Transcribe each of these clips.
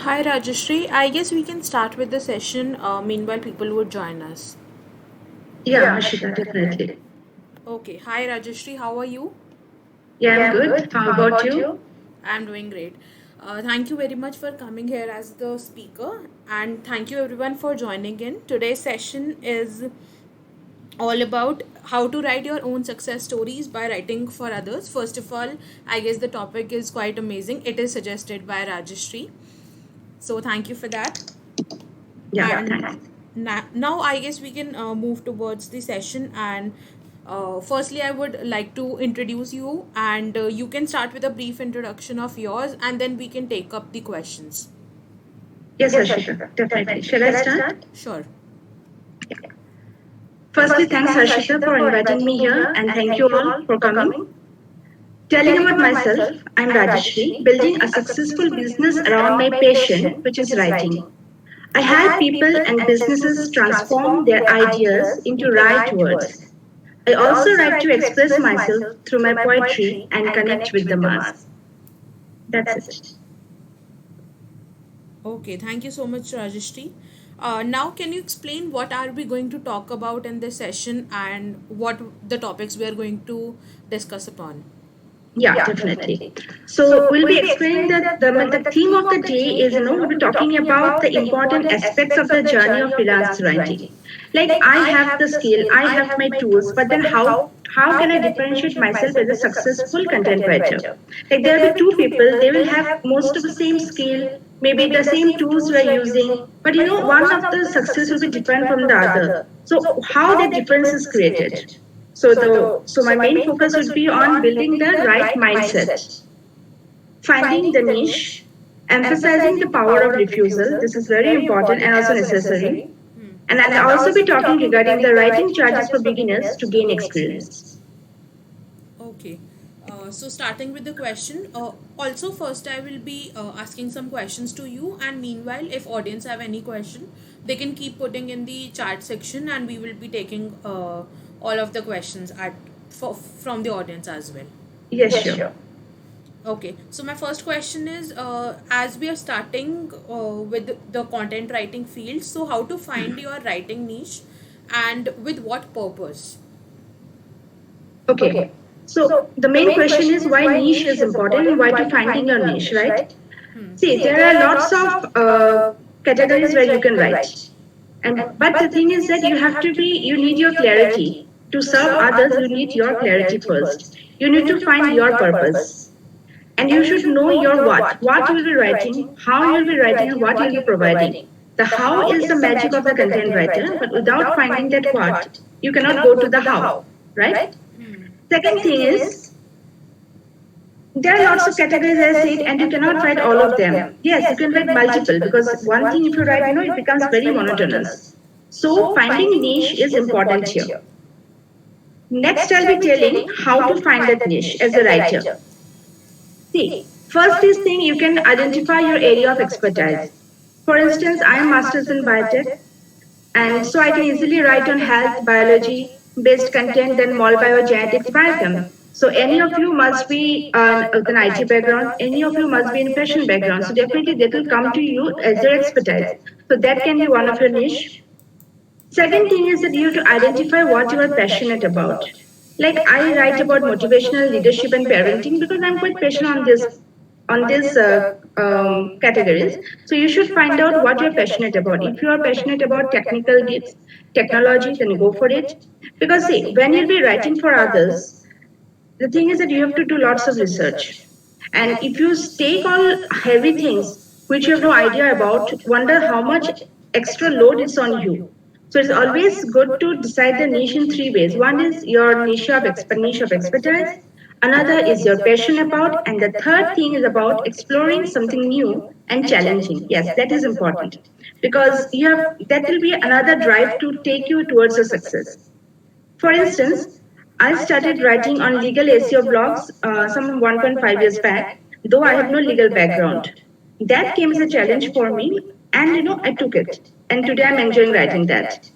Hi Rajashri, I guess we can start with the session. Meanwhile, people would join us. Yeah, Harshita, definitely. Okay, hi Rajashri, how are you? Yeah, I'm good. How about you? I'm doing great. Thank you very much for coming here as the speaker, and thank you everyone for joining in. Today's session is all about how to write your own success stories by writing for others. First of all, I guess the topic is quite amazing. It is suggested by Rajashri. So, thank you for that. Yeah, And thanks. now I guess we can move towards the session. And firstly, I would like to introduce you, and you can start with a brief introduction of yours, and then we can take up the questions. Yes, Harshita, definitely. Shall I start? Sure. Firstly, thanks, Harshita, for inviting me here, and thank you all for coming. Telling about myself, I'm Rajashri, building a successful business around my passion, which is writing. I help people and businesses transform their ideas into right words. I also write to express myself through my poetry and connect with the mass. That's it. Okay, thank you so much, Rajashri. Now, can you explain what are we going to talk about in this session and what the topics we are going to discuss upon? Yeah, definitely. So we'll be explaining that the theme of the day is, we'll be talking about the important aspects of the journey of freelance writing. Like I have the skill, I have my tools, but then how can I differentiate myself as a successful content writer? Like there'll be two people, they will have most of the same skill, maybe the same tools we're using, but one of the success will be different from the other. So how that difference is created? So my main focus would be on building the right mindset, finding the niche, emphasizing the power of refusal. This is very important and also necessary. And I'll also be talking regarding the writing charges for beginners to gain experience. Okay. So starting with the question, also first I will be asking some questions to you, and meanwhile, if audience have any question, they can keep putting in the chat section, and we will be taking all of the questions from the audience as well. Yes, sure. Okay, so my first question is, as we are starting with the content writing field, so how to find your writing niche, and with what purpose? Okay. So the main question is why niche is important and why to finding your niche, right? See, there are lots of categories where you can write. And but the thing is that you need your clarity. To serve others, you need your clarity first. You need to find your purpose. And you should know your what you will be writing, how you will be writing, and what you will be providing. The how is the magic of the content writer, but without finding that what, you cannot go to the how, right? Second thing is, there are lots of categories as I said, and you cannot write all of them. Yes, you can write multiple because one thing if you write, it becomes very monotonous. So finding niche is important here. Next, I'll be telling how to find that niche as a writer. See, first is thing you can identify your area of expertise. For instance, I am masters in biotech, and so I can easily write on health, biology based content than mol biogenetics biochem. So any of you must be with an IT background, any of you must be in fashion background. So definitely that will come to you as your expertise. So that can be one of your niche. Second thing is that you have to identify what you are passionate about. Like I write about motivational leadership and parenting because I'm quite passionate on these categories. So you should find out what you're passionate about. If you are passionate about technical gifts, technology, then go for it. Because see, when you'll be writing for others, the thing is that you have to do lots of research. And if you take all heavy things which you have no idea about, wonder how much extra load is on you. So it's always good to decide the niche in three ways. One is your niche of expertise, another is your passion about, and the third thing is about exploring something new and challenging. Yes, that is important because you have that will be another drive to take you towards a success. For instance, I started writing on legal SEO blogs some 1.5 years back, though I have no legal background. That came as a challenge for me, and I took it. And today I'm enjoying writing that.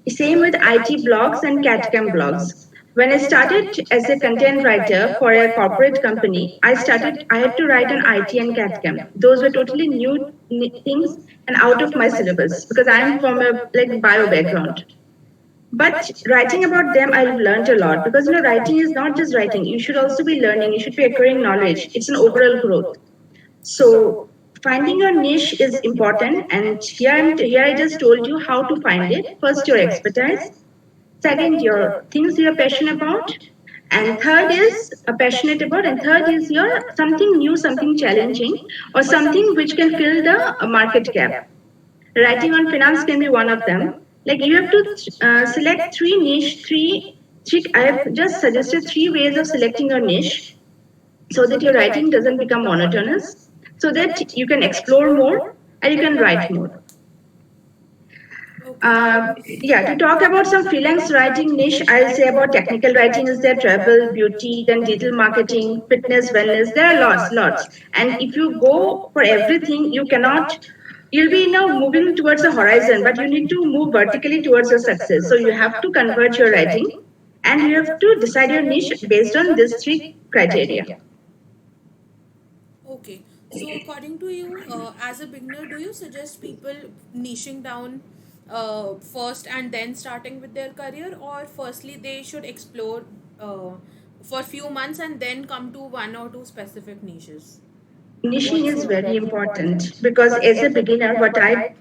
Same with IT blogs and CATCAM blogs. When I started as a content writer for a corporate company, I had to write on IT and CAD/CAM. Those were totally new things and out of my syllabus because I'm from a like bio background. But writing about them, I've learned a lot because writing is not just writing. You should also be learning. You should be acquiring knowledge. It's an overall growth. So finding your niche is important, and here I just told you how to find it. First, your expertise. Second, your things you're passionate about. And third is passionate about, and third is your something new, something challenging, or something which can fill the market gap. Writing on finance can be one of them. Like you have to select three niche, three. I have just suggested three ways of selecting your niche so that your writing doesn't become monotonous, so that you can explore more and you can write more. Okay. Yeah, to talk about some freelance writing niche, I'll say about technical writing is there travel, beauty, then digital marketing, fitness, wellness. There are lots. And if you go for everything, you'll be now moving towards the horizon, but you need to move vertically towards your success. So you have to convert your writing and you have to decide your niche based on these three criteria. Okay. So, according to you, as a beginner, do you suggest people niching down first and then starting with their career, or firstly they should explore for few months and then come to one or two specific niches? Niching is very important because as a beginner, I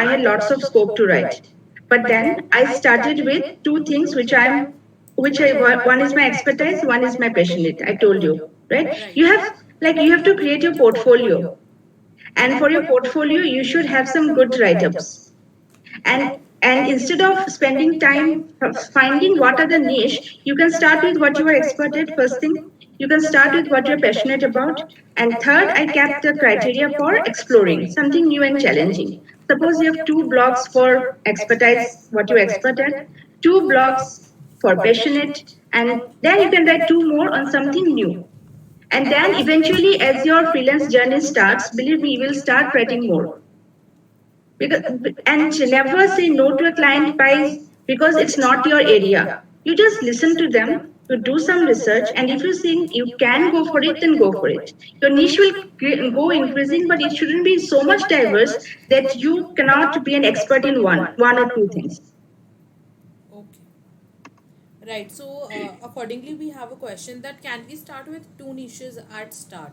had lots of scope to write. But then I started with two things one is my expertise, one is my passionate. I told you, right? Right. You have to create your portfolio. And for your portfolio, you should have some good write-ups. And instead of spending time finding what are the niche, you can start with what you are expert at first thing. You can start with what you're passionate about. And third, I kept the criteria for exploring something new and challenging. Suppose you have two blocks for expertise, what you're expert at, two blocks for passionate, and then you can write two more on something new. And then eventually, as your freelance journey starts, believe me, you will start writing more. Because, and never say no to a client because it's not your area. You just listen to them, you do some research, and if you think you can go for it, then go for it. Your niche will go increasing, but it shouldn't be so much diverse that you cannot be an expert in one or two things. Okay. Right. So, accordingly, we have a question that can we start with two niches at start?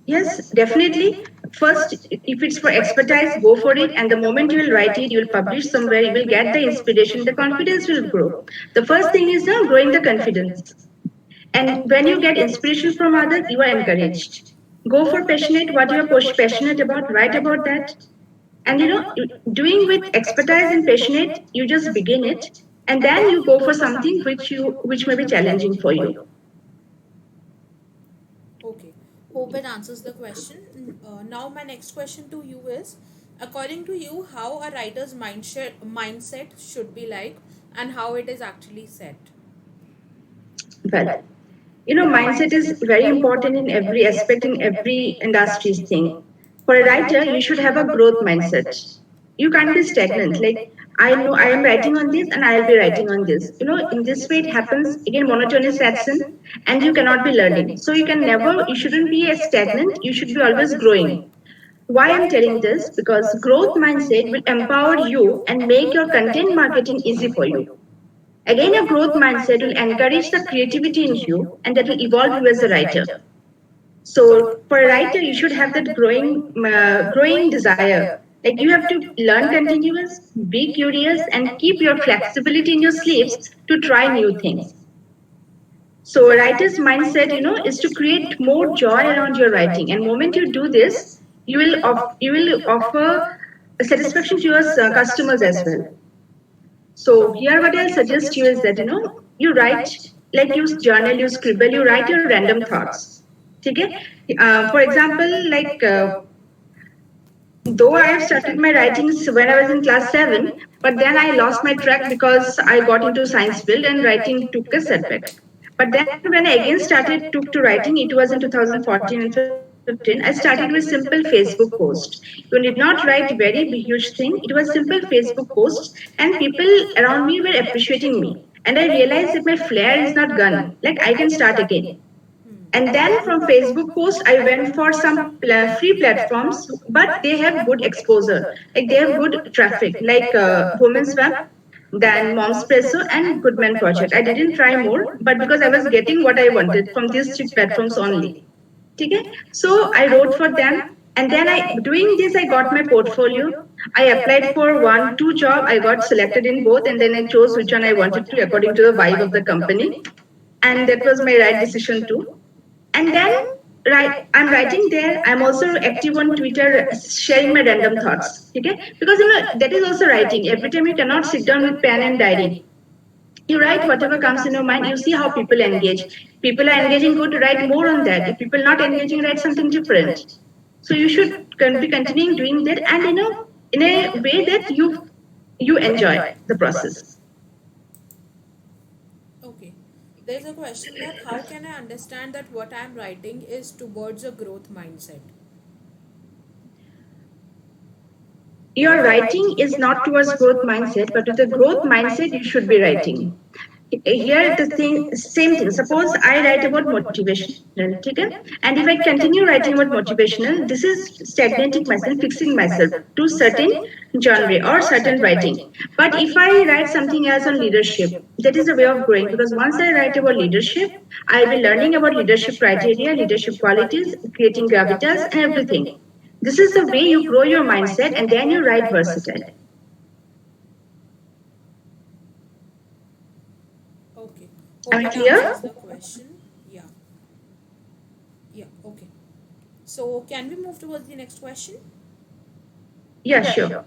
Yes, definitely. First, if it's for expertise, go for it. And the moment you will write it, you will publish somewhere, you will get the inspiration, the confidence will grow. The first thing is growing the confidence. And when you get inspiration from others, you are encouraged. Go for passionate, what you are passionate about, write about that. And doing with expertise and passionate, you just begin it, and then you go for something which may be challenging for you. Okay. Hope it answers the question. Now, my next question to you is, according to you, how a writer's mindset should be like, and how it is actually set? Well, mindset is very important in every aspect in every industry's thing. For a writer, you should have a growth mindset. You can't be stagnant. Like, I know I am writing on this and I'll be writing on this. In this way it happens, again, monotony sets in and you cannot be learning. So you shouldn't be a stagnant, you should be always growing. Why I'm telling this? Because growth mindset will empower you and make your content marketing easy for you. Again, a growth mindset will encourage the creativity in you and that will evolve you as a writer. So, for a writer, you should have that growing desire. Like you have to learn continuous, be curious, and keep your flexibility in your sleeves to try new things. So, a writer's mindset, is to create more joy around your writing. And moment you do this, you will offer satisfaction to your customers as well. So here what I'll suggest you is that you write, like you journal, you scribble, you write your random thoughts. Okay? For example, though I have started my writings when I was in class 7, but then I lost my track because I got into science field and writing took a setback. But then when I again took to writing, it was in 2014 and 15, I started with simple Facebook post. You did not write very huge thing. It was simple Facebook post and people around me were appreciating me. and I realized that my flair is not gone. Like I can start again. And then from Facebook post, I went for some free platforms, but they have good exposure. Like they have good traffic, like Women's Web, then Mom's Presso, and Goodman Project. I didn't try more, but because I was getting what I wanted from these three platforms only. Okay? So I wrote for them, and then I doing this I got my portfolio. I applied for one, two job. I got selected in both, and then I chose which one I wanted to according to the vibe of the company, and that was my right decision too. And then I'm writing there. I'm also active on Twitter, sharing my random thoughts. Okay, because that is also writing. Every time you cannot sit down with pen and diary. You write whatever comes in your mind. You see how people engage. People are engaging good. Write more on that. If people not engaging, write something different. So you should be continuing doing that, and in a way that you enjoy the process. Okay. There's a question that how can I understand that what I'm writing is towards a growth mindset? Your writing is not towards growth mindset, but with a growth mindset, you should be writing. Here, the thing, same thing. Suppose I write about motivational, okay? And if I continue writing about motivational, this is stagnating myself, fixing myself to certain genre or certain writing. But if I write something else on leadership, that is a way of growing, because once I write about leadership, I'll be learning about leadership criteria, leadership qualities, creating gravitas, and everything. This is the way you grow your mindset, and then you write versatile. Okay. Am Hope I it clear? answers the question. Yeah. Yeah. Okay. So can we move towards the next question? Yeah, sure.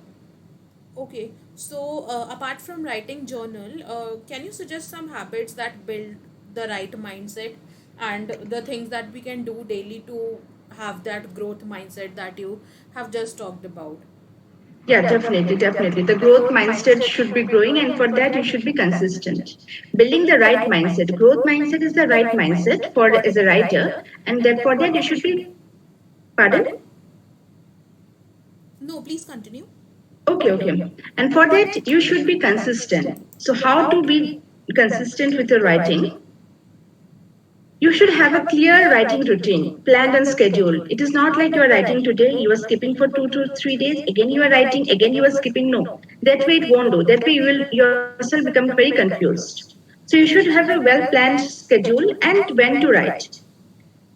Okay. So apart from writing journal, can you suggest some habits that build the right mindset and the things that we can do daily to have that growth mindset that you have just talked about? Yeah, definitely, definitely. The growth mindset should be growing, and for that, you should be consistent. Building the right mindset. Growth mindset is the right mindset for as a writer, and that for that you should be. Pardon? No, please continue. Okay, okay. And for that, you should be consistent. So, how to be consistent with your writing? You should have a clear writing routine, planned and scheduled. It is not like you are writing today, you are skipping for 2 to 3 days, again you are writing, again you are skipping. No, that way it won't do. That way you will yourself become very confused. So you should have a well planned schedule and when to write.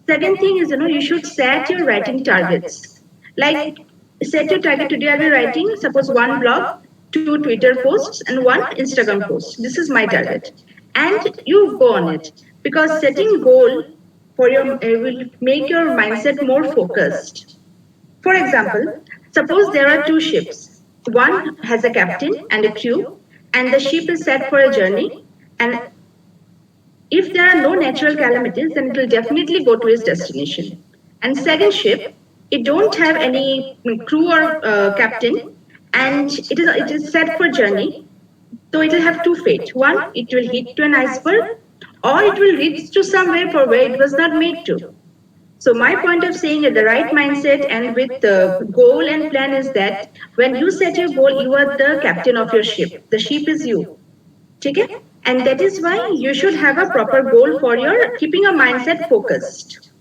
Second thing is, you should set your writing targets. Like, set your target today. I'll be writing, suppose one blog, two Twitter posts, and one Instagram post. This is my target, and you go on it because setting goal for your will make your mindset more focused. For example, suppose there are two ships. One has a captain and a crew, and the ship is set for a journey. And if there are no natural calamities, then it will definitely go to its destination. And second ship, it don't have any crew or captain, and it is set for journey. So it will have two fate. One, it will hit to an iceberg, or it will reach to somewhere for where it was not made to. So my point of saying the right mindset and with the goal and plan is that when you set your goal, you are the captain of your ship. The ship is you. Okay? And that is why you should have a proper goal for your keeping a mindset focused.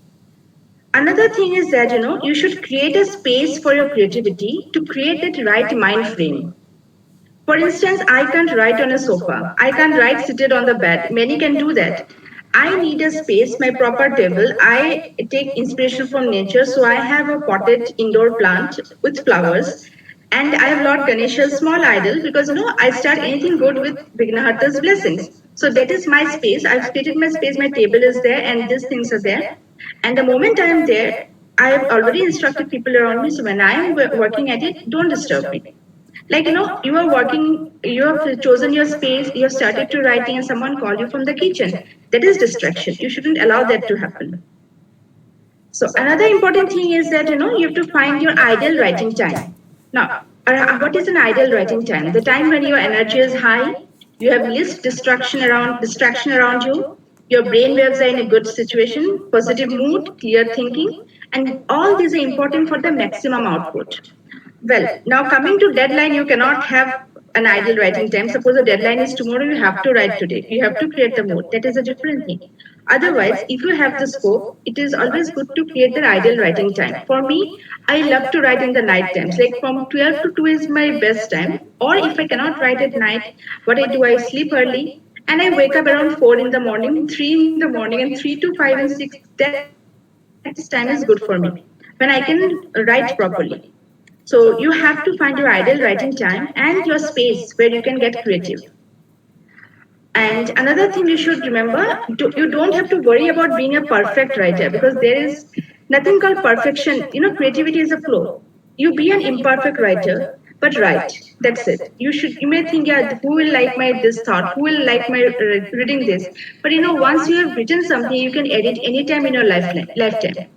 Another thing is that you should create a space for your creativity to create that right mind frame. For instance, I can't write on a sofa. I can't write seated on the bed. Many can do that. I need a space, my proper table. I take inspiration from nature, so I have a potted indoor plant with flowers. And I have Lord Ganesha's small idol because I start anything good with Vignaharta's blessings. So that is my space. I've created my space, my table is there, and these things are there. And the moment I am there, I have already instructed people around me. So when I am working at it, don't disturb me. Like you are working, you have chosen your space, you have started to writing, and someone called you from the kitchen. That is distraction. You shouldn't allow that to happen. So another important thing is that you have to find your ideal writing time. Now, what is an ideal writing time? The time when your energy is high, you have least distraction around you, your brain waves are in a good situation, positive mood, clear thinking, and all these are important for the maximum output. Well, now coming to deadline, you cannot have an ideal writing time. Suppose the deadline is tomorrow, you have to write today. You have to create the mood. That is a different thing. Otherwise, if you have the scope, it is always good to create the ideal writing time. For me, I love to write in the night times. Like from 12 to 2 is my best time. Or if I cannot write at night, what I do, I sleep early and I wake up around 4 in the morning, 3 in the morning, and 3 to 5 and 6. That time is good for me when I can write properly. So you have to find your ideal writing time and your space where you can get creative. And another thing you should remember, you don't have to worry about being a perfect writer because there is nothing called perfection. Creativity is a flow. You be an imperfect writer, but write. That's it. You may think, yeah, who will like my this thought? Who will like my reading this? But once you have written something, you can edit anytime in your lifetime.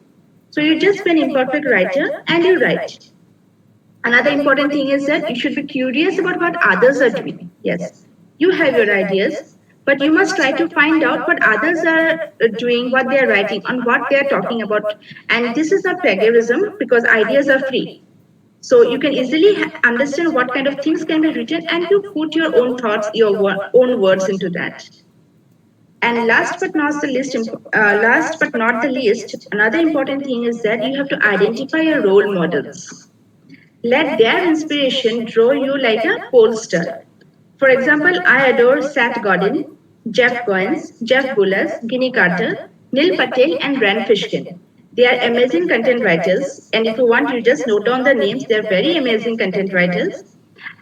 So you just be an imperfect writer and you write. Another important thing is that you should be curious about what others are doing. Yes, you have your ideas, but you must try to find out what others are doing, what they are writing, on what they are talking about. And this is not plagiarism because ideas are free. So you can easily understand what kind of things can be written and you put your own thoughts, your own words into that. And last but not the least, another important thing is that you have to identify your role models. Let their inspiration draw you like a pole star. For example, I adore Seth Godin, Jeff Goins, Jeff Bullas, Ginny Carter, Neil Patel, and Rand Fishkin. They are amazing content writers, and if you want, you just note down the names. They are very amazing content writers,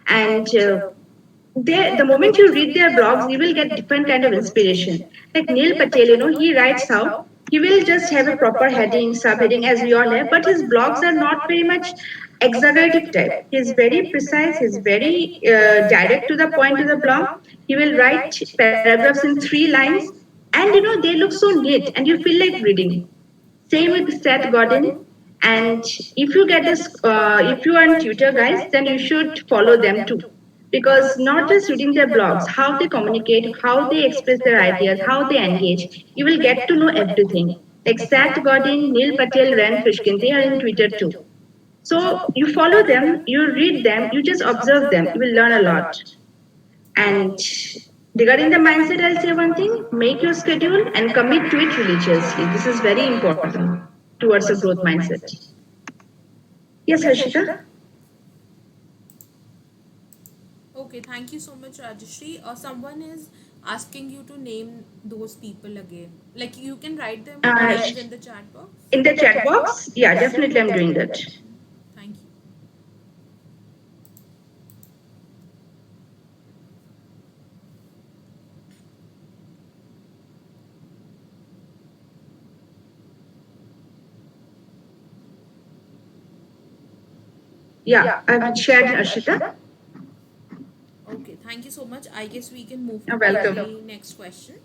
and the moment you read their blogs, you will get different kind of inspiration. Like Neil Patel, he writes how he will just have a proper heading, subheading, as we all have, but his blogs are not very much exaggerative type. He's very precise. He's very direct to the point to the blog. He will write paragraphs in 3 lines, and they look so neat, and you feel like reading. Same with Seth Godin. And if you get this, if you are on Twitter, guys, then you should follow them too. Because not just reading their blogs, how they communicate, how they express their ideas, how they engage, you will get to know everything. Like Seth Godin, Neil Patel, Rand Fishkin, they are in Twitter too. So you follow them, you read them, you just observe them, you will learn a lot. And regarding the mindset, I'll say one thing: make your schedule and commit to it religiously. This is very important towards a growth mindset. Yes, Harshita? Okay, thank you so much, Rajashri. Someone is asking you to name those people again. Like you can write them Uh, names in the chat box. in the chat box? Yeah, definitely I'm doing that. Thank you. Yeah, I've shared Harshita. Okay, thank you so much. I guess we can move You're to welcome. the next question.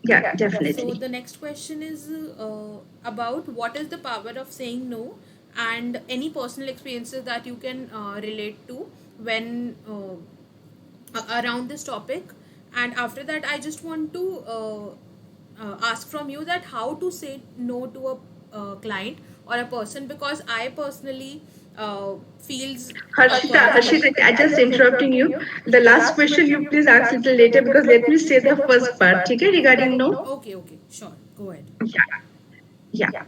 Yeah, So definitely. the next question is about what is the power of saying no, and any personal experiences that you can relate to when around this topic. And after that, I just want to ask from you that how to say no to a client or a person, because I personally feels Harshita, I just interrupting you. The last question you please ask little later because let me say the first part, okay, regarding no. okay, okay, sure, go ahead. Yeah, yeah.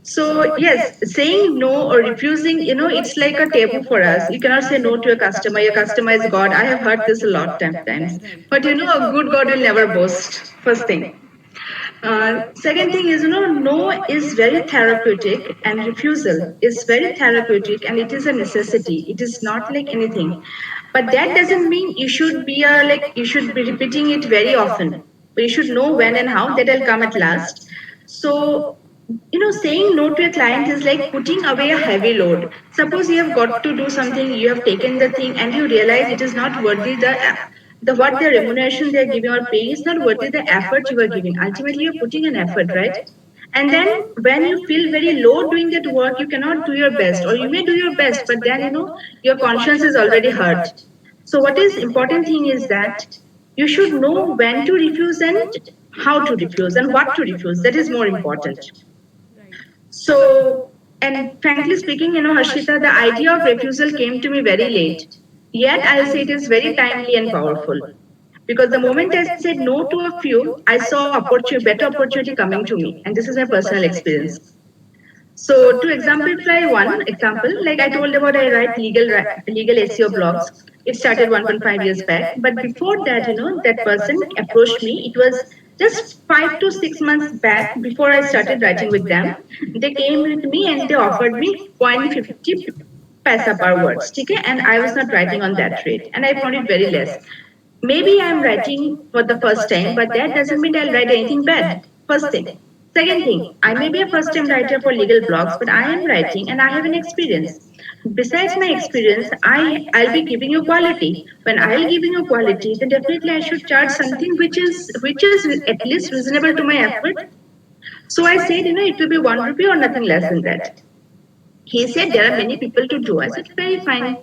So yes, saying no or refusing, it's like a taboo for us. You cannot say no to a customer. Your customer is God. I have heard this a lot of times. Right. But a good God will never boast. First thing. Second thing is, no is very therapeutic and refusal is very therapeutic and it is a necessity. It is not like anything. But that doesn't mean you should be you should be repeating it very often. But you should know when and how that will come at last. So saying no to a client is like putting away a heavy load. Suppose you have got to do something, you have taken the thing, and you realize it is not worthy the what the remuneration they are giving or paying is not worthy the effort you are giving. Ultimately, you're putting an effort, right? And then when you feel very low doing that work, you cannot do your best, or you may do your best, but then your conscience is already hurt. So what is important thing is that you should know when to refuse and how to refuse and what to refuse. That is more important. Right. So, and frankly speaking, Harshita, the idea of refusal came to me very late. Yet I'll say it is very timely and powerful. Because the moment I said no to a few, I saw better opportunity coming to me. And this is my personal experience. So to exemplify one example, like I told about I write legal SEO blogs. It started 1.5 years back. But before that, that person approached me. It was just 5 to 6 months back before I started writing with them. They came with me and they offered me 0.50 paisa per words. Okay? And I was not writing on that rate. And I found it very less. Maybe I'm writing for the first time, but that doesn't mean I'll write anything bad. First thing. Second thing, I may be a first time writer for legal blogs, but I am writing and I have an experience. Besides my experience, I'll be giving you quality. When I'll giving you quality, then definitely I should charge something which is at least reasonable to my effort. So I said, it will be 1 rupee or nothing less than that. He said there are many people to do. I said, very fine.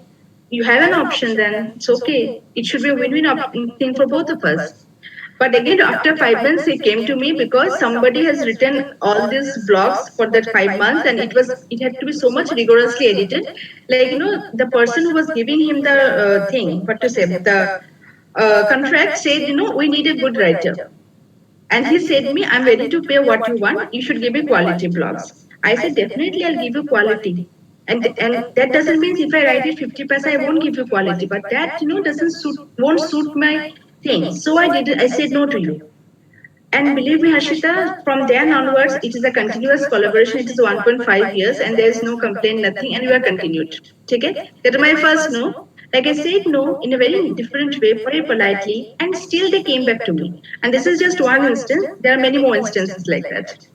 You have an option then. It's okay. It should be a win-win thing for both of us. But again, after 5 months, he came to me because somebody has written all these blogs for that 5 months, and it had to be so much rigorously edited. Like the person who was giving him the thing, what to say, the contract said, we need a good writer. And he said me, I'm ready to pay what you want. You should give me quality blogs. I said, definitely I'll give you quality. And that doesn't mean if I write it 50%, I won't give you quality. But that, won't suit my thing. So I said no to you. And believe me, Harshita, from then onwards, it is a continuous collaboration. It is 1.5 years and there is no complaint, nothing, and we are continued. Okay? That is my first no. Like I said no in a very different way, very politely, and still they came back to me. And this is just one instance. There are many more instances like that.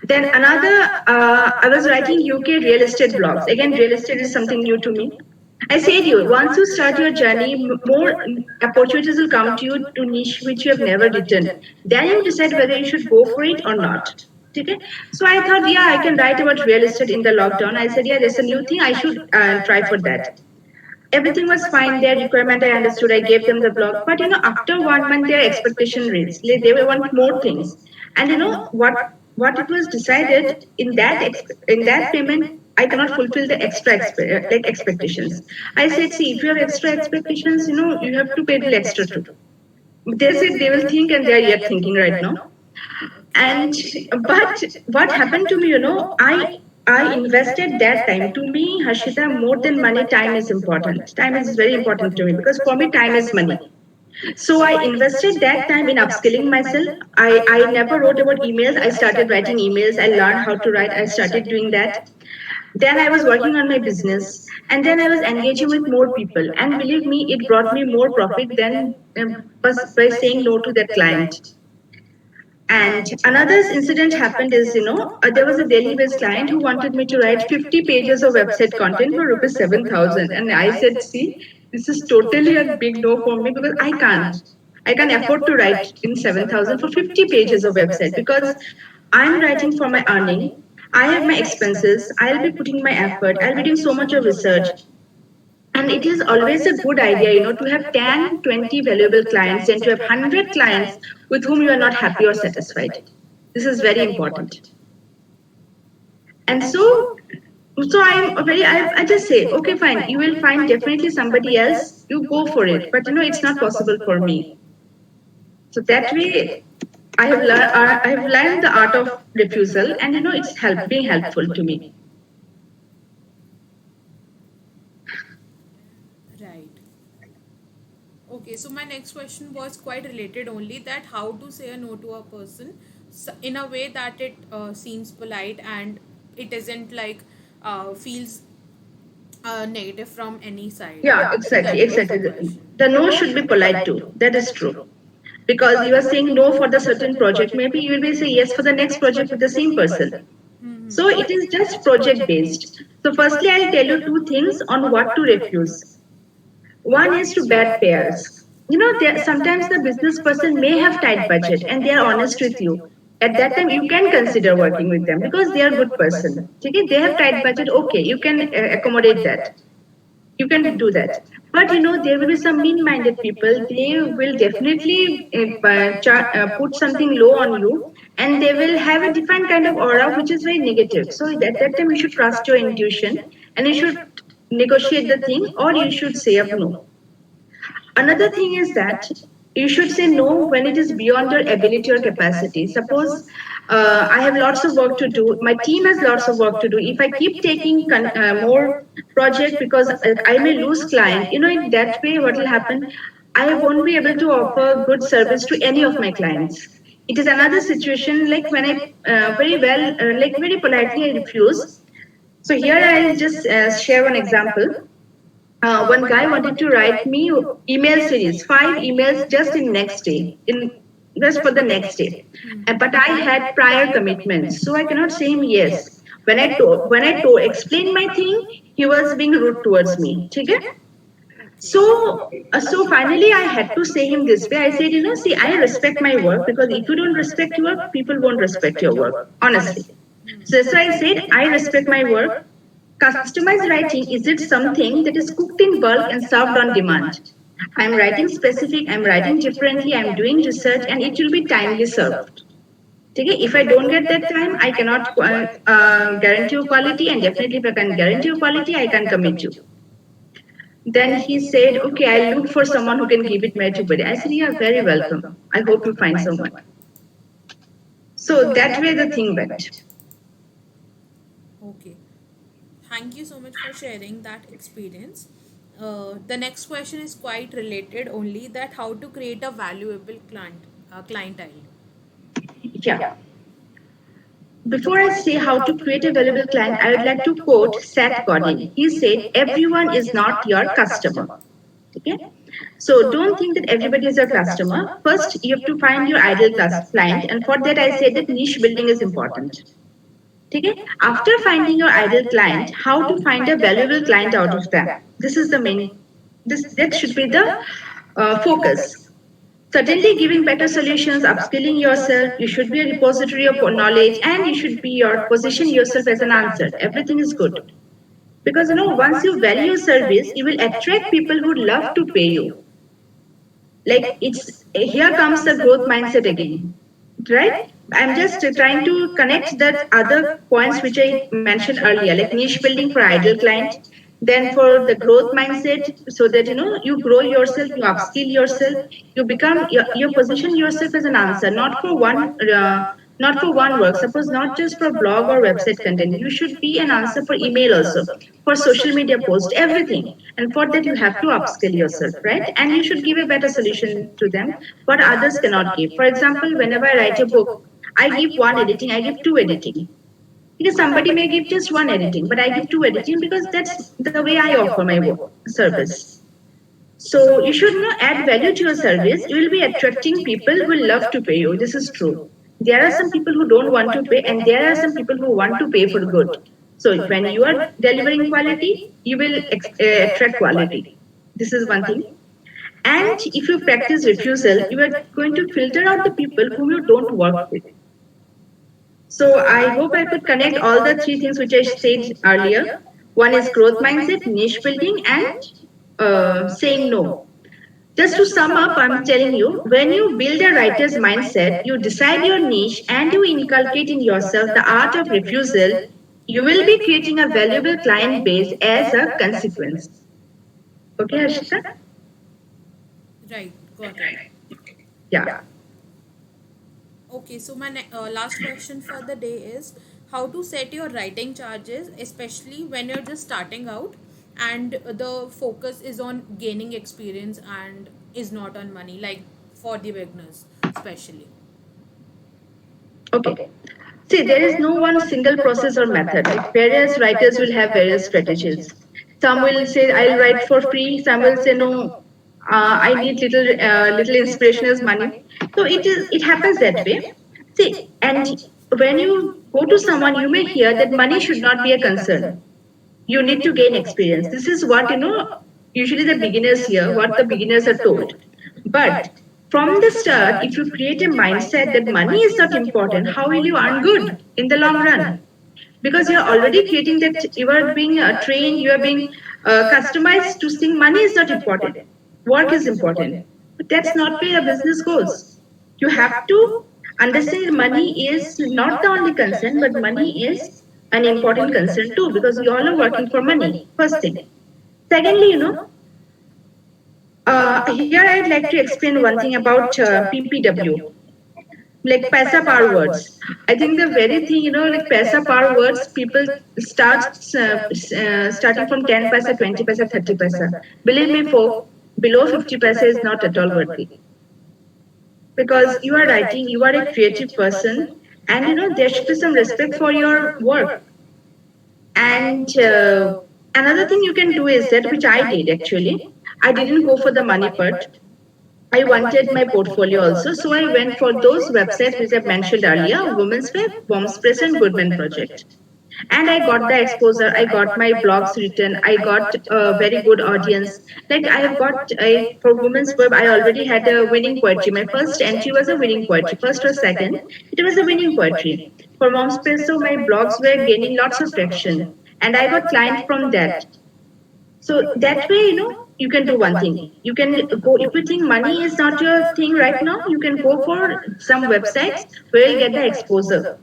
Then another, I was writing UK real estate blogs. Again, real estate is something new to me. I said you, once you start your journey, more opportunities will come to you to niche which you have never written. Then you decide whether you should go for it or not. Okay? So I thought, yeah, I can write about real estate in the lockdown. I said, yeah, there's a new thing. I should try for that. Everything was fine. Their requirement I understood. I gave them the blog. But after 1 month, their expectation raised. Like, they want more things. And what it was decided in that payment, I cannot fulfill the like expectations. I said, see, if you have extra expectations, you have to pay the extra too. They said they will think, and they are yet thinking right now. And but what happened to me, I invested that time. To me, Harshita, more than money, time is important. Time is very important to me because for me, time is money. So I invested that time in upskilling myself. I never wrote about emails. I started writing emails. I learned how to write. I started doing that. Then I was working on my business. And then I was engaging with more people. And believe me, it brought me more profit than by saying no to that client. And another incident happened is, there was a Delhi-based client who wanted me to write 50 pages of website content for rupees 7,000. And I said, see, this is totally a big no for me because I can't. I can afford to write in 7,000 for 50 pages of website because I'm writing for my earning. I have my expenses. I'll be putting my effort. I'll be doing so much of research. And it is always a good idea, to have 10, 20 valuable clients and to have 100 clients with whom you are not happy or satisfied. This is very important. And I just say, okay, fine, you will find definitely somebody else, you go for it. But it's not possible for me. So that way, I have learned the art of refusal, and it's being helpful to me. Right. Okay, so my next question was quite related only, that how to say a no to a person in a way that it seems polite and it isn't like feels negative from any side. Yeah, exactly. The no should be polite too. That is true. Because you are saying no for the certain project, maybe you will be saying yes for the next project with the same person. So it is just project based. So firstly, I'll tell you two things on what to refuse. One is to bad pairs. Sometimes the business person may have tight budget and they are honest with you. At that time, you can consider working with them because they are a good person. Okay? They have tight budget. Okay, you can accommodate that. You can do that. But there will be some mean-minded people. They will definitely put something low on you, and they will have a different kind of aura which is very negative. So at that time, you should trust your intuition, and you should negotiate the thing, or you should say up no. Another thing is that you should say no when it is beyond your ability or capacity. Suppose I have lots of work to do, my team has lots of work to do. If I keep taking more project because I may lose client, in that way, what will happen? I won't be able to offer good service to any of my clients. It is another situation like when I like very politely I refuse. So here I'll just share one example. One guy wanted to write me email series, 5 emails just in next day, in just for the next day. But I had prior commitments, so I cannot say him yes. When I explained my thing, he was being rude towards me. Okay? So finally I had to say him this way. I said, see, I respect my work, because if you don't respect your work, people won't respect your work, honestly. So that's why I said I respect my work. Customized writing, is it something that is cooked in bulk and served on demand? I'm writing specific, I'm writing differently, I'm doing research, and it will be timely served. Okay? If I don't get that time, I cannot guarantee you quality, and definitely if I can guarantee you quality, I can commit you. Then he said, okay, I'll look for someone who can give it merit to body. I said, you're very welcome. I hope you find someone. So that way the thing went. Okay. Thank you so much for sharing that experience. The next question is quite related only, that how to create a valuable clientele. Yeah. Before I say how to create a valuable client, I would like to quote Seth Godin. He said, everyone is not your customer. Okay? So don't think that everybody is your customer. First, you have to find your ideal client, and for that, I say that niche building is important. Okay? After finding your ideal client, how to find a valuable client out of them? This is the main. That should be the focus. Certainly, giving better solutions, upskilling yourself, you should be a repository of knowledge, and you should be position yourself as an answer. Everything is good. Because once you value your service, you will attract people who love to pay you. Like here comes the growth mindset again, right? I'm just trying to connect that other points which I mentioned earlier, like niche building for ideal client, then for the growth mindset, so that you grow yourself, you upskill yourself, you become you position yourself as an answer, not for one work. Suppose not just for blog or website content, you should be an answer for email also, for social media post, everything. And for that, you have to upskill yourself, right? And you should give a better solution to them, what others cannot give. For example, whenever I write a book, I give one editing, I give two editing. Because somebody may give just one editing, but I give two editing because that's the way I offer my service. So you should add value to your service. You will be attracting people who love to pay you. This is true. There are some people who don't want to pay, and there are some people who want to pay for good. So when you are delivering quality, you will attract quality. This is one thing. And if you practice refusal, you are going to filter out the people whom you don't work with. So I hope I could connect all the three things which I said earlier. One is growth mindset, niche building, and saying no. Just to sum up, I'm telling you, when you build a writer's mindset, you decide your niche and you inculcate in yourself the art of refusal, you will be creating a valuable client base as a consequence. Okay, Harshita? Right, got it. Yeah. Okay, so my last question for the day is how to set your writing charges, especially when you're just starting out and the focus is on gaining experience and is not on money, like for the beginners, especially. Okay. See, there is no one single process or method. Like various writers will have various strategies. Some will say, "I'll write for free." Some will say, "No, I need little inspiration as money." So it happens that way. See, and when you go to someone, you may hear that money should not be a concern. You need to gain experience. This is what usually the beginners hear, what the beginners are told. But from the start, if you create a mindset that money is not important, how will you earn good in the long run? Because you're already creating that you are being trained, you are being customized to think money is not important, work is important. But that's not where your business goes. You have to understand money is not the only concern, but money is an important concern too, because you all are working for money, first thing. Secondly, here I'd like to explain one thing about PPW, like paisa par words. I think the very thing, like paisa par words, people starting from 10 paisa, 20 paisa, 30 paisa. Believe me, folk, below 50 paisa is not at all worthy, because you are writing, you are a creative person, and there should be some respect for your work. And another thing you can do is that, which I did actually, I didn't go for the money part. I wanted my portfolio also, so I went for those websites which I mentioned earlier: Women's Web, Bombs Press, and Goodman Project. And I got the exposure. I got my blogs written. I got a very good audience. Like I have got a for Women's Web, I already had a winning poetry. My first entry was a winning poetry, first or second. It was a winning poetry. For Moms Press, so my blogs were gaining lots of traction, and I got clients from that. So that way, you can do one thing. You can go, if you think money is not your thing right now, you can go for some websites where you get the exposure.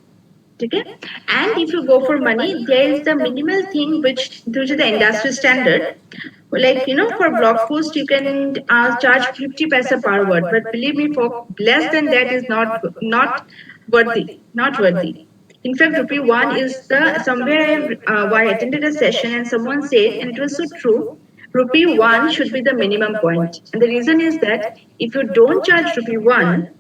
Okay? And if you go for money, there is the minimal thing which is the industry standard. Like, for blog post, you can charge 50 paisa per word. But believe me, for less than that is not worthy. Not worthy. In fact, rupee one is the somewhere I attended a session and someone said, and it was so true. Rupee one should be the minimum point, and the reason is that if you don't charge rupee one,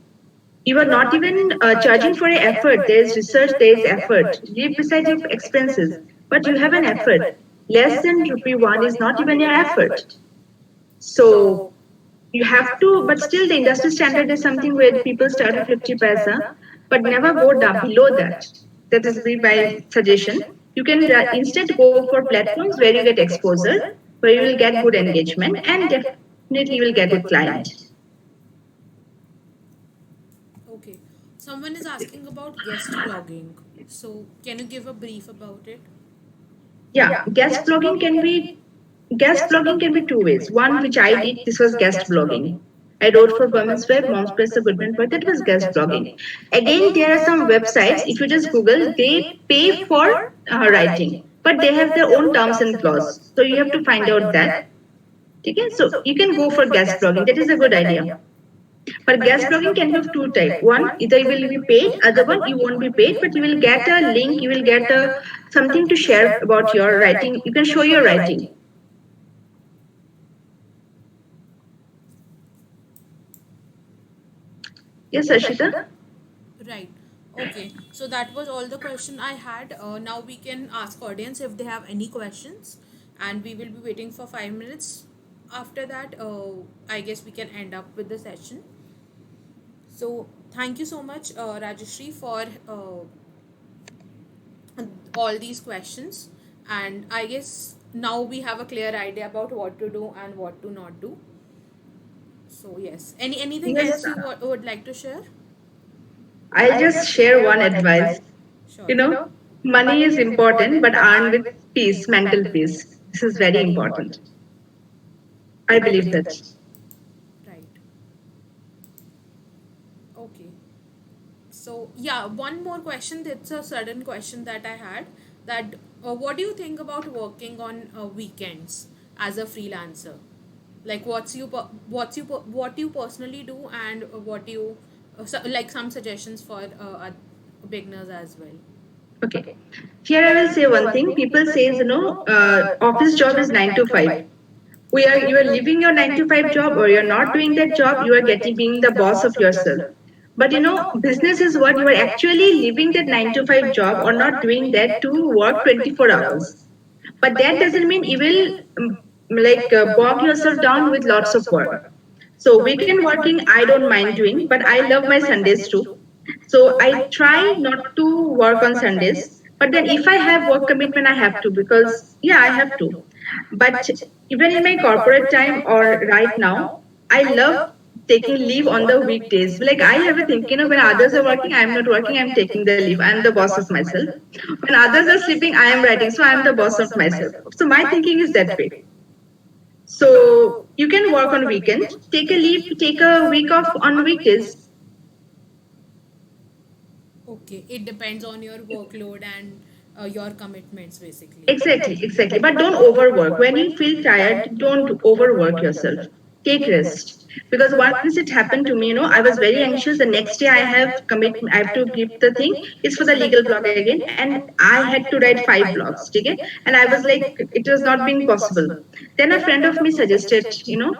you are not even charging for an effort. There is research, there is effort. Leave beside your expenses, but you have an effort. Less than rupee one is not even your effort. So you have to, but still the industry standard is something where people start with 50 paisa, but never go down below that. That is my suggestion. You can instead go for platforms where you get exposure, where you will get good engagement, and definitely you will get good client. Okay. Someone is asking about guest blogging. So, can you give a brief about it? Yeah, guest blogging can be two ways. One which I did, this was guest blogging. I wrote for Women's Web, Moms Press, a Goodman Project, that was guest blogging. Again, there are some websites, if you just Google, they pay for writing, but they have their own terms and clause. So you have to find out that. Okay? So you can go for guest blogging. That is a good idea. But guest blogging can be of two types. One, either you will be paid, other one you won't be paid, but you will get a link, you will get a something to share about your writing. You can show your writing. Yes, Ashita? Right. Okay. So that was all the question I had. Now we can ask audience if they have any questions, and we will be waiting for 5 minutes. After that, I guess we can end up with the session. So thank you so much, Rajeshri, for all these questions. And I guess now we have a clear idea about what to do and what to not do. So yes. Anything Yes, else you would like to share? I'll just share one advice. Sure. You know, money is important, but earn with peace, mental peace. This is very important. I believe that. Right. Okay. So yeah, one more question. That's a sudden question that I had. That what do you think about working on weekends as a freelancer? Like, what you personally do, and what you like some suggestions for beginners as well. Okay. Here I will say one thing. People says, office job is 9 to 5. You are leaving your 9 to 5 job, or you're not doing that job, you are getting being the boss of yourself. But business is what you are actually leaving that 9 to 5 job or not doing that to work 24 hours. But that doesn't mean you will bog yourself down with lots of work. So weekend working I don't mind doing, but I love my Sundays too. So I try not to work on Sundays. But then if I have work commitment, I have to, because yeah, I have to. But even in my corporate time or right now, I love taking leave on the weekdays. Like I have a think, when others are working, I'm not working, I'm taking the leave. I'm the boss of myself. When others are sleeping, I am writing. So I'm the boss of myself. So my thinking is that way. So you can work on weekend, take a leave, take a week off on weekdays. Okay, it depends on your workload and your commitments basically. Exactly, exactly. But don't overwork. When you feel tired, don't overwork yourself. Take rest. Because once it happened to me, I was very anxious. The next day I have to give the thing. It's for the legal blog again. And I had to write 5 blogs. Okay? And I was like, it was not being possible. Then a friend of me suggested, you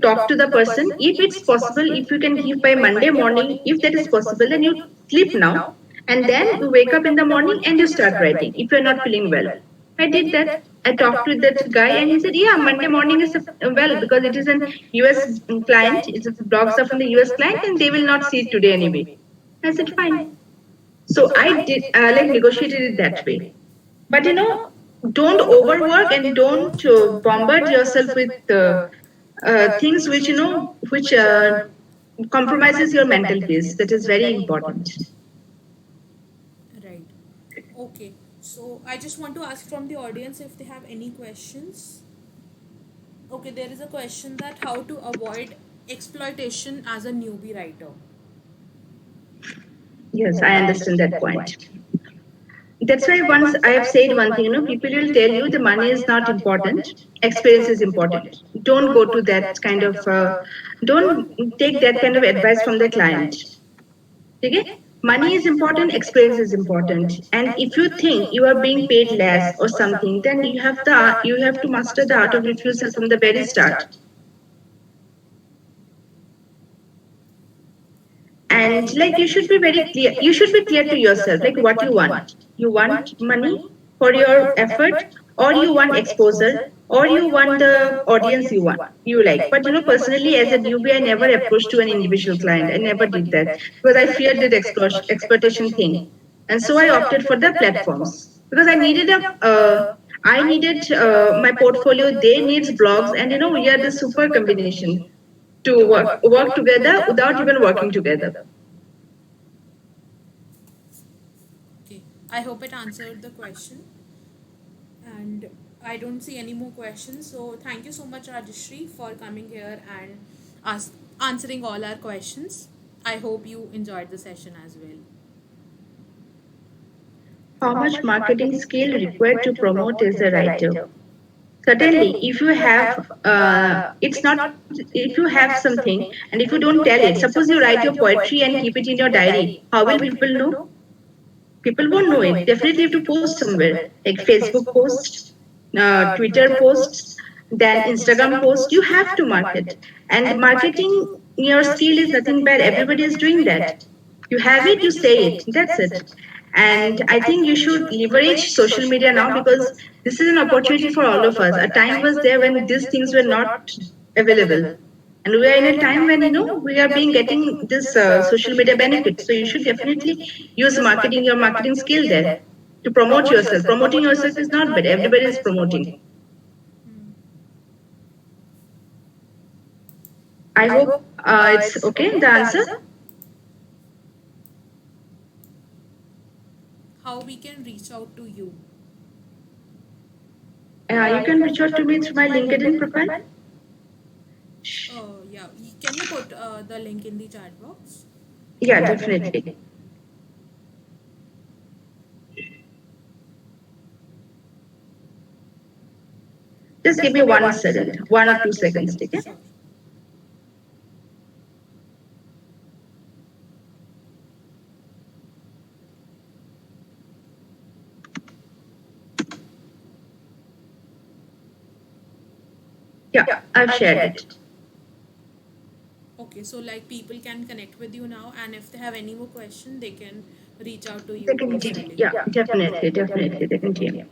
talk to the person. If it's possible, if you can give by Monday morning, if that is possible, then you sleep now and then you wake up in the morning and you start writing if you're not feeling well. I did that. I talked with that guy and he said, yeah, Monday morning is well because it is an US client. It's blogs are from the US client and they will not see it today anyway. I said, fine. So I did like negotiated it that way. But don't overwork and don't bombard yourself with things which which compromises your mental peace. That is very important. Right. Okay. So I just want to ask from the audience if they have any questions. Okay, there is a question that how to avoid exploitation as a newbie writer. Yes, I understand that point. That's why once I have said one thing, people will tell you the money is not important, experience is important. Don't go to that kind of, don't take that kind of advice from the client. Okay? Money is important, experience is important. And if you think you are being paid less or something, then you have to master the art of refusal from the very start. And like you should be very clear, you should be clear to yourself like what you want money for your effort, or you want exposure, or you want the audience you like. But personally as a newbie I never approached to an individual client. I never did that because I feared that exploitation thing. And so I opted for the platforms because I needed my portfolio, they needs blogs, and we are the super combination to work together without even working together. Okay. I hope it answered the question. And I don't see any more questions. So thank you so much, Rajeshri, for coming here and answering all our questions. I hope you enjoyed the session as well. How much marketing skill required to promote as a writer? Certainly, if you have, it's not, if you have something and if you don't tell it, suppose you write your poetry and keep it in your diary, how will people know? People won't know it. Definitely have to post somewhere, like Facebook post, Twitter posts, then Instagram post. You have to market. And marketing your skill is nothing bad. Everybody is doing that. You have it, you say it. That's it. And I think you should leverage social media now because this is an opportunity for all of us. A time was there when these things were not available. And we are in a time when we are being getting this social media benefit. So you should definitely use marketing, your marketing skill there to promote yourself. Promoting yourself is not bad. Everybody is promoting. I hope it's okay. The answer. How we can reach out to you? You can reach out to me through my LinkedIn profile. Yeah. Can you put the link in the chat box? Yeah, definitely. Just give me 1 second, 1 or 2 seconds, okay? Sure. Yeah, I've shared it. Okay, so like people can connect with you now, and if they have any more question, they can reach out to They you can DM. personally. Yeah, definitely, definitely, they can DM.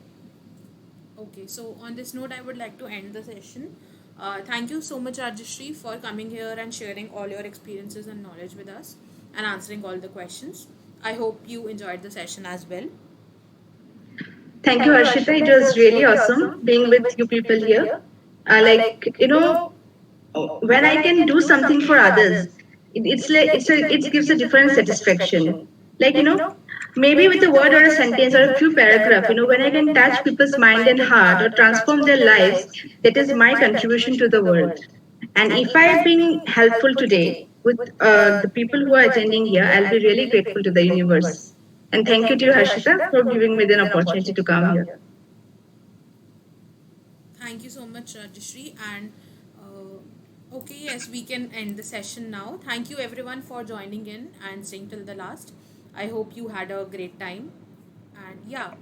Okay, so on this note, I would like to end the session. Thank you so much, Rajeshri, for coming here and sharing all your experiences and knowledge with us and answering all the questions. I hope you enjoyed the session as well. Thank you, Harshita. It was really awesome being with you people here. Like when I can do something for others, it's like it gives a different satisfaction. Like maybe with a word or a sentence or a few paragraph, when I can touch people's mind and heart or transform their lives, that is my contribution to the world. And if I've been helpful today with the people who are attending here, I'll be really grateful to the universe. And thank you to you, Harshita, for giving me the opportunity to come here. Thank you so much, Rajashri. And okay, yes, we can end the session now. Thank you everyone for joining in and staying till the last. I hope you had a great time. And yeah,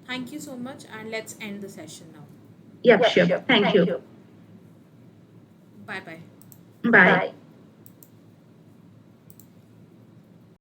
thank you so much. And let's end the session now. Yep, sure. Thank you. Bye bye. Bye.